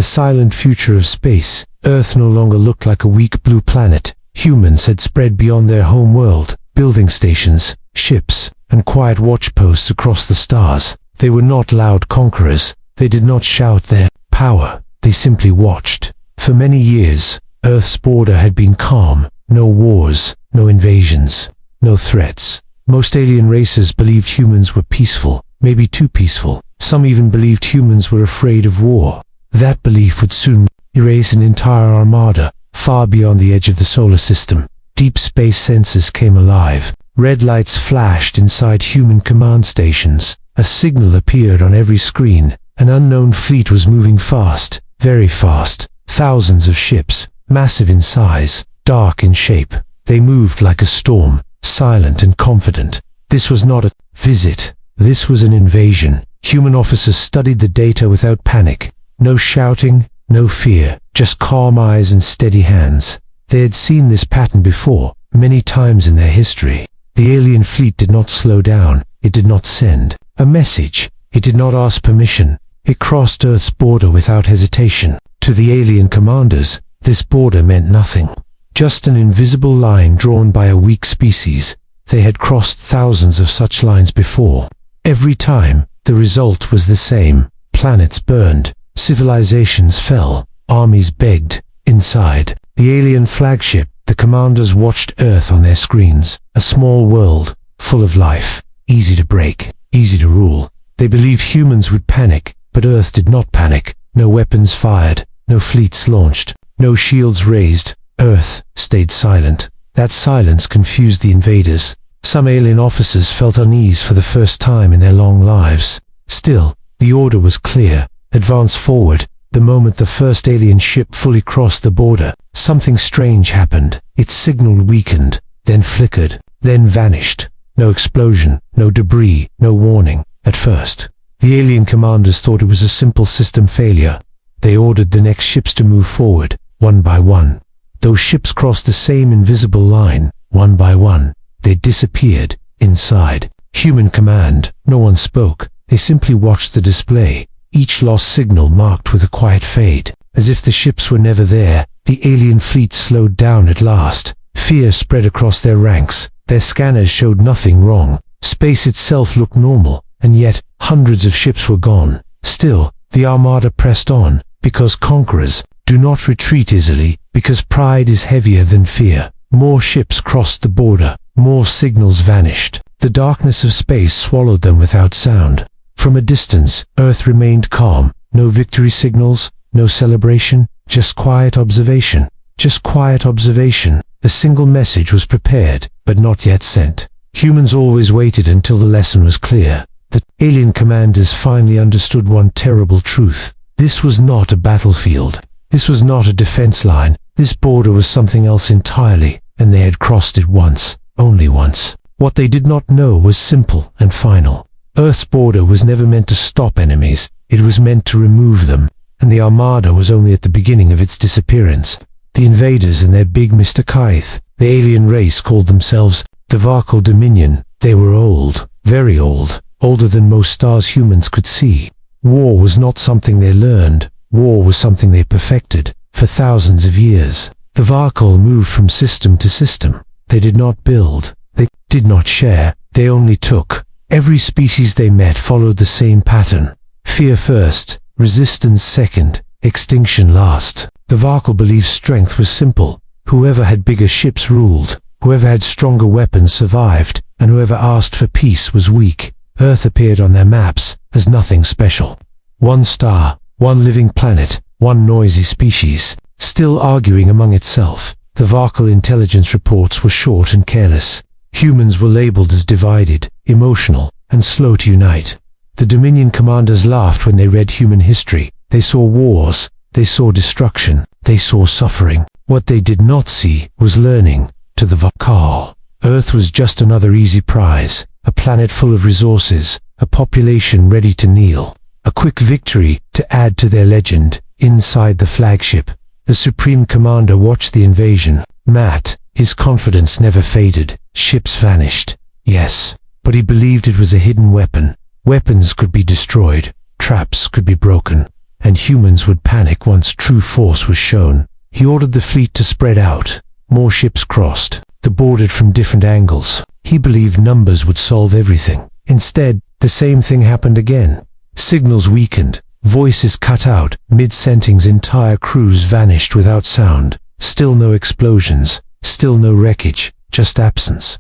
the silent future of space, Earth no longer looked like a weak blue planet. Humans had spread beyond their home world, building stations, ships, and quiet watchposts across the stars. They were not loud conquerors. They did not shout their power. They simply watched. For many years, Earth's border had been calm. No wars, no invasions, no threats. Most alien races believed humans were peaceful, maybe too peaceful. Some even believed humans were afraid of war. That belief would soon erase an entire armada, far beyond the edge of the solar system. Deep space sensors came alive. Red lights flashed inside human command stations. A signal appeared on every screen. An unknown fleet was moving fast, very fast. Thousands of ships, massive in size, dark in shape. They moved like a storm, silent and confident. This was not a visit. This was an invasion. Human officers studied the data without panic. No shouting, no fear, just calm eyes and steady hands. They had seen this pattern before, many times in their history. The alien fleet did not slow down. It did not send a message. It did not ask permission. It crossed Earth's border without hesitation. To the alien commanders, this border meant nothing. Just an invisible line drawn by a weak species. They had crossed thousands of such lines before. Every time, the result was the same. Planets burned. Civilizations fell. Armies begged. Inside the alien flagship, the commanders watched Earth on their screens. A small world, full of life. Easy to break, easy to rule. They believed humans would panic, but Earth did not panic. No weapons fired. No fleets launched. No shields raised. Earth stayed silent. That silence confused the invaders. Some alien officers felt unease for the first time in their long lives. Still, the order was clear. Advance forward. The moment the first alien ship fully crossed the border, something strange happened. Its signal weakened, then flickered, then vanished. No explosion, no debris, no warning. At first, the alien commanders thought it was a simple system failure. They ordered the next ships to move forward, one by one. Those ships crossed the same invisible line, one by one. They disappeared, inside. Human command. No one spoke. They simply watched the display. Each lost signal marked with a quiet fade. As if the ships were never there, the alien fleet slowed down at last. Fear spread across their ranks. Their scanners showed nothing wrong. Space itself looked normal, and yet hundreds of ships were gone. Still, the armada pressed on, because conquerors do not retreat easily, because pride is heavier than fear. More ships crossed the border. More signals vanished. The darkness of space swallowed them without sound. From a distance, Earth remained calm. No victory signals, no celebration, just quiet observation. Just quiet observation. A single message was prepared, but not yet sent. Humans always waited until the lesson was clear. The alien commanders finally understood one terrible truth. This was not a battlefield. This was not a defense line. This border was something else entirely, and they had crossed it once, only once. What they did not know was simple and final. Earth's border was never meant to stop enemies. It was meant to remove them, and the armada was only at the beginning of its disappearance. The invaders and their big Mr. Kaith, the alien race, called themselves the Varkal Dominion. They were old, very old, older than most stars humans could see. War was not something they learned. War was something they perfected for thousands of years. The Varkal moved from system to system. They did not build. They did not share. They only took. Every species they met followed the same pattern. Fear first, resistance second, extinction last. The Varkal believed strength was simple. Whoever had bigger ships ruled. Whoever had stronger weapons survived, and whoever asked for peace was weak. Earth appeared on their maps as nothing special. One star, one living planet, one noisy species, still arguing among itself. The Varkal intelligence reports were short and careless. Humans were labeled as divided, emotional, and slow to unite. The Dominion commanders laughed when they read human history. They saw wars, they saw destruction, they saw suffering. What they did not see was learning. To the Varkal, Earth was just another easy prize, a planet full of resources, a population ready to kneel. A quick victory to add to their legend. Inside the flagship, the Supreme Commander watched the invasion. Matt, his confidence never faded. Ships vanished. Yes, but he believed it was a hidden weapon. Weapons could be destroyed. Traps could be broken. and humans would panic once true force was shown. He ordered the fleet to spread out. More ships crossed. They boarded from different angles. He believed numbers would solve everything. Instead, the same thing happened again. Signals weakened. Voices cut out. Mid-sentencing's entire crews vanished without sound. Still no explosions. Still no wreckage. Just absence.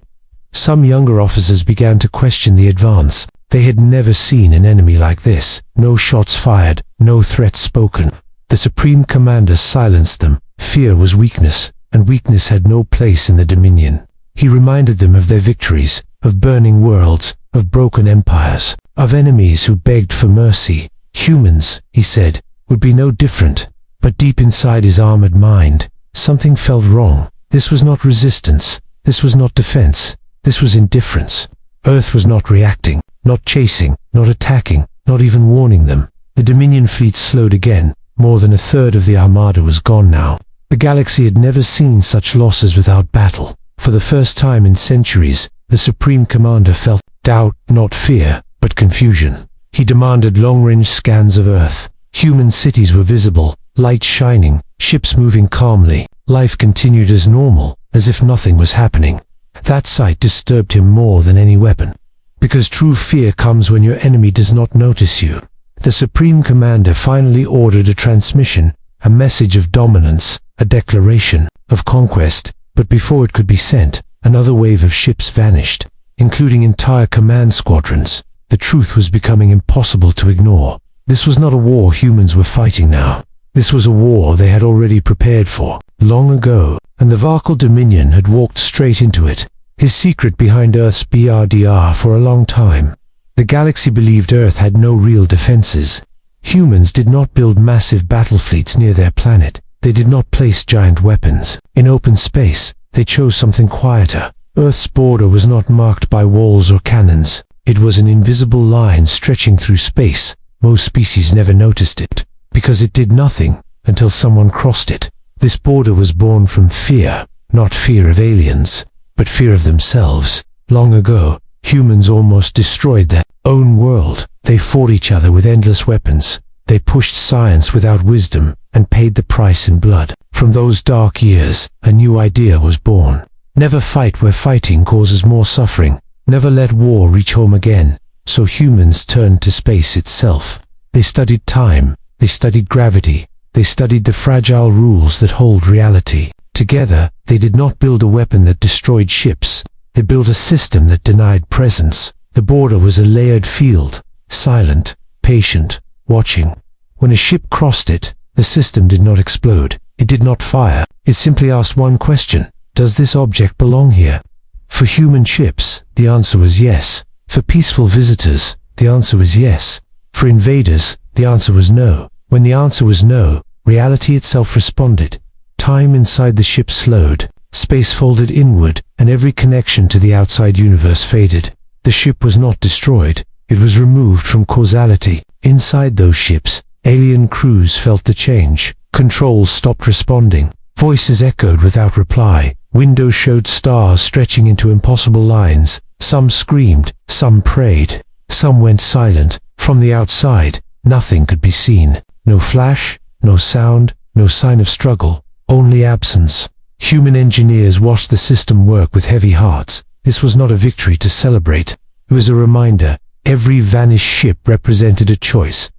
Some younger officers began to question the advance. They had never seen an enemy like this. No shots fired. No threats spoken. The Supreme Commander silenced them. Fear was weakness, and weakness had no place in the Dominion. He reminded them of their victories, of burning worlds, of broken empires, of enemies who begged for mercy. Humans, he said, would be no different. But deep inside his armored mind, something felt wrong. This was not resistance. This was not defense. This was indifference. Earth was not reacting, not chasing, not attacking, not even warning them. The Dominion fleet slowed again. More than a third of the armada was gone now. The galaxy had never seen such losses without battle. For the first time in centuries, the Supreme Commander felt doubt, not fear, but confusion. He demanded long-range scans of Earth. Human cities were visible, lights shining, ships moving calmly. Life continued as normal, as if nothing was happening. That sight disturbed him more than any weapon. Because true fear comes when your enemy does not notice you. The Supreme Commander finally ordered a transmission, a message of dominance, a declaration of conquest, but before it could be sent, another wave of ships vanished, including entire command squadrons. The truth was becoming impossible to ignore. This was not a war humans were fighting now. This was a war they had already prepared for, long ago, and the Varkal Dominion had walked straight into it, his secret behind Earth's BRDR for a long time. The galaxy believed Earth had no real defenses. Humans did not build massive battle fleets near their planet. They did not place giant weapons. In open space, they chose something quieter. Earth's border was not marked by walls or cannons. It was an invisible line stretching through space. Most species never noticed it, because it did nothing until someone crossed it. This border was born from fear, not fear of aliens, but fear of themselves. Long ago, humans almost destroyed their own world. They fought each other with endless weapons. They pushed science without wisdom and paid the price in blood. From those dark years, a new idea was born. Never fight where fighting causes more suffering. Never let war reach home again. So humans turned to space itself. They studied time. They studied gravity. They studied the fragile rules that hold reality. Together, they did not build a weapon that destroyed ships. They built a system that denied presence. The border was a layered field, silent, patient, watching. When a ship crossed it, the system did not explode. It did not fire. It simply asked one question: does this object belong here? For human ships, the answer was yes. For peaceful visitors, the answer was yes. For invaders, the answer was no. When the answer was no, reality itself responded. Time inside the ship slowed. Space folded inward, and every connection to the outside universe faded. The ship was not destroyed. It was removed from causality. Inside those ships, alien crews felt the change. Controls stopped responding. Voices echoed without reply. Windows showed stars stretching into impossible lines. Some screamed, some prayed, some went silent. From the outside, nothing could be seen. No flash, no sound, no sign of struggle, only absence. Human engineers watched the system work with heavy hearts. This was not a victory to celebrate. It was a reminder. Every vanished ship represented a choice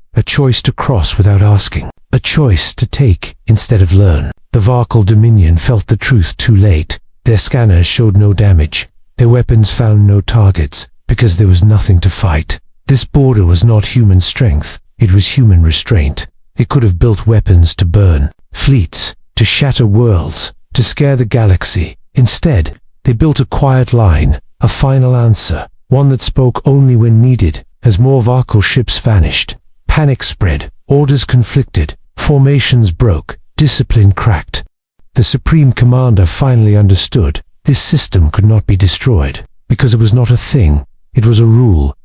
to cross without asking, a choice to take instead of learn. The Varkal Dominion felt the truth too late. Their scanners showed no damage. Their weapons found no targets, because there was nothing to fight. This border was not human strength. It was human restraint. It could have built weapons to burn, fleets, to shatter worlds, to scare the galaxy. Instead, they built a quiet line, a final answer, one that spoke only when needed. As more Varkal ships vanished, panic spread, orders conflicted, formations broke, discipline cracked. The Supreme Commander finally understood. This system could not be destroyed, because it was not a thing. It was a rule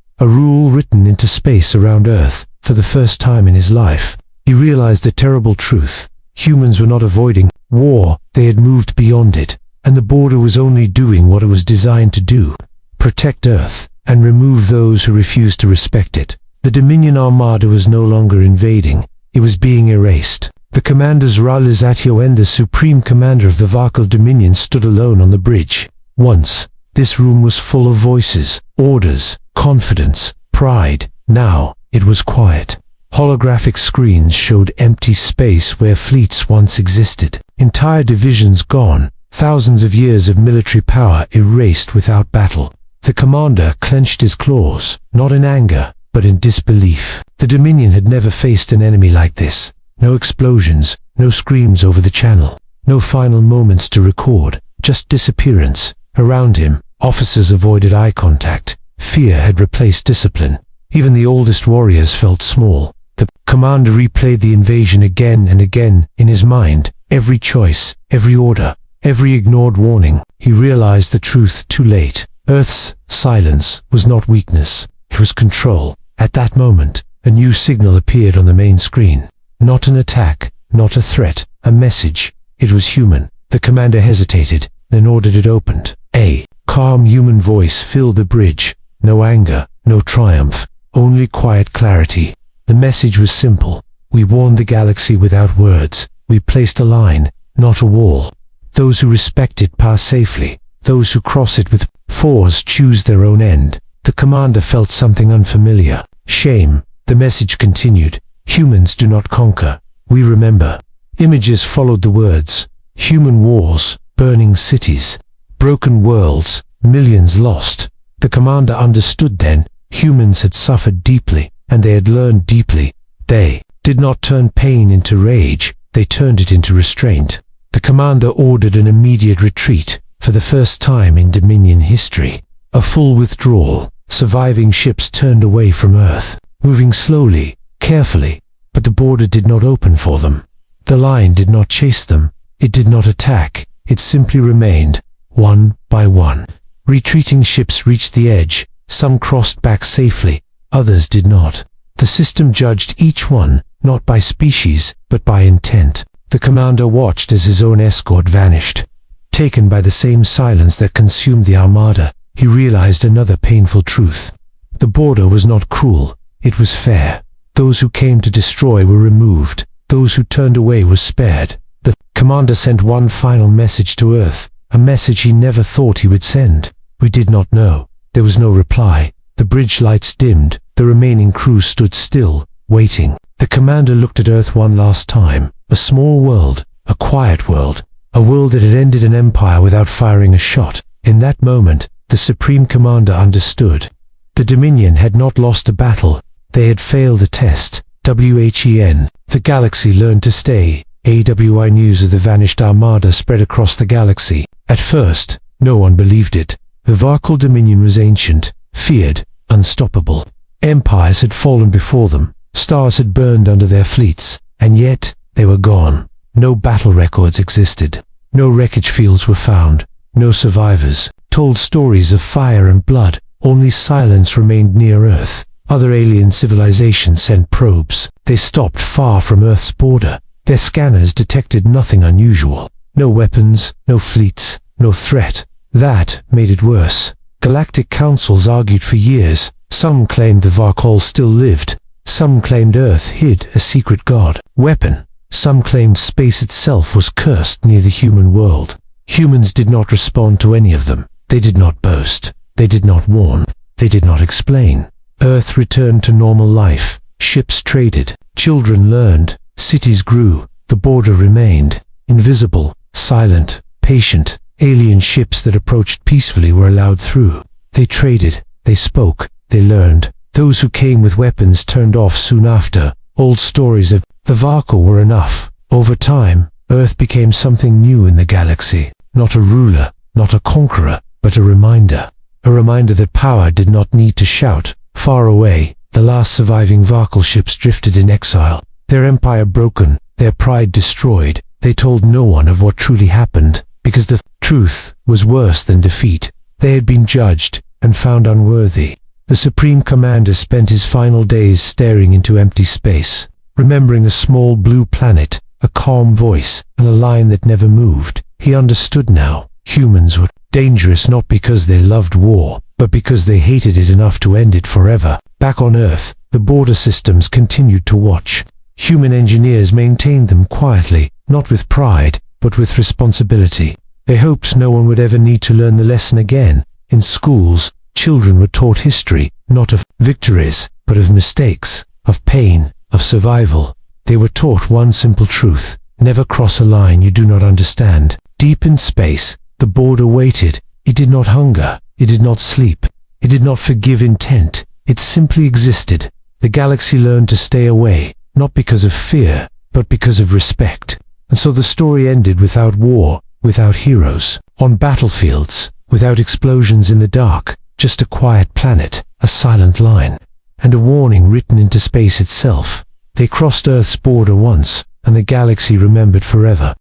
written into space around Earth. For the first time in his life, he realized the terrible truth. Humans were not avoiding war, they had moved beyond it, and the border was only doing what it was designed to do: protect Earth, and remove those who refused to respect it. The Dominion Armada was no longer invading, It was being erased. The commanders Ralizatio and the supreme commander of the Varkal Dominion stood alone on the bridge. Once, this room was full of voices, orders, confidence, pride. Now, it was quiet. Holographic screens showed empty space where fleets once existed. Entire divisions gone, thousands of years of military power erased without battle. The commander clenched his claws, not in anger, but in disbelief. The Dominion had never faced an enemy like this. No explosions, no screams over the channel, no final moments to record, just disappearance. Around him, officers avoided eye contact. Fear had replaced discipline. Even the oldest warriors felt small. The commander replayed the invasion again and again in his mind. Every choice, every order, every ignored warning. He realized the truth too late. Earth's silence was not weakness. It was control. At that moment, a new signal appeared on the main screen. Not an attack, not a threat, a message. It was human. The commander hesitated, then ordered it opened. A calm human voice filled the bridge. No anger, no triumph, only quiet clarity. The message was simple. We warned the galaxy without words. We placed a line, not a wall. Those who respect it pass safely. Those who cross it with force choose their own end. The commander felt something unfamiliar. Shame. The message continued. Humans do not conquer. We remember. Images followed the words. Human wars, burning cities, broken worlds, millions lost. The commander understood then. Humans had suffered deeply, and they had learned deeply. They did not turn pain into rage. They turned it into restraint. The commander ordered an immediate retreat, for the first time in Dominion history. A full withdrawal. Surviving ships turned away from Earth, moving slowly, carefully, but the border did not open for them. The line did not chase them. It did not attack. It simply remained, one by one. Retreating ships reached the edge. Some crossed back safely, others did not. The system judged each one, not by species, but by intent. The commander watched as his own escort vanished. Taken by the same silence that consumed the armada, he realized another painful truth. The border was not cruel. It was fair. Those who came to destroy were removed. Those who turned away were spared. The commander sent one final message to Earth, a message he never thought he would send. We did not know. There was no reply. The bridge lights dimmed. The remaining crew stood still, waiting. The commander looked at Earth one last time. A small world, a quiet world, a world that had ended an empire without firing a shot. In that moment, the Supreme Commander understood. The Dominion had not lost a battle. They had failed a test. WHEN. The galaxy learned to stay. AWI news of the vanished armada spread across the galaxy. At first, no one believed it. The Varkal Dominion was ancient, feared, unstoppable. Empires had fallen before them. Stars had burned under their fleets. And yet, they were gone. No battle records existed. No wreckage fields were found. No survivors told stories of fire and blood. Only silence remained near Earth. Other alien civilizations sent probes. They stopped far from Earth's border. Their scanners detected nothing unusual. No weapons, no fleets, no threat. That made it worse. Galactic councils argued for years. Some claimed the Varkal still lived. Some claimed Earth hid a secret god, weapon. Some claimed space itself was cursed near the human world. Humans did not respond to any of them. They did not boast. They did not warn. They did not explain. Earth returned to normal life. Ships traded. Children learned. Cities grew. The border remained. Invisible, silent, patient. Alien ships that approached peacefully were allowed through. They traded. They spoke. They learned. Those who came with weapons turned off soon after. Old stories of the Varkal were enough. Over time, Earth became something new in the galaxy. Not a ruler, not a conqueror, but a reminder. A reminder that power did not need to shout. Far away, the last surviving Varkal ships drifted in exile. Their empire broken, their pride destroyed. They told no one of what truly happened, because the truth was worse than defeat. They had been judged and found unworthy. The Supreme Commander spent his final days staring into empty space, remembering a small blue planet, a calm voice, and a line that never moved. He understood now. Humans were dangerous not because they loved war, but because they hated it enough to end it forever. Back on Earth, the border systems continued to watch. Human engineers maintained them quietly, not with pride, but with responsibility. They hoped no one would ever need to learn the lesson again. In schools, children were taught history, not of victories, but of mistakes, of pain, of survival. They were taught one simple truth: never cross a line you do not understand. Deep in space, the border waited. It did not hunger. It did not sleep. It did not forgive intent. It simply existed. The galaxy learned to stay away, not because of fear, but because of respect. And so the story ended without war, without heroes, on battlefields, without explosions in the dark, just a quiet planet, a silent line, and a warning written into space itself. They crossed Earth's border once, and the galaxy remembered forever.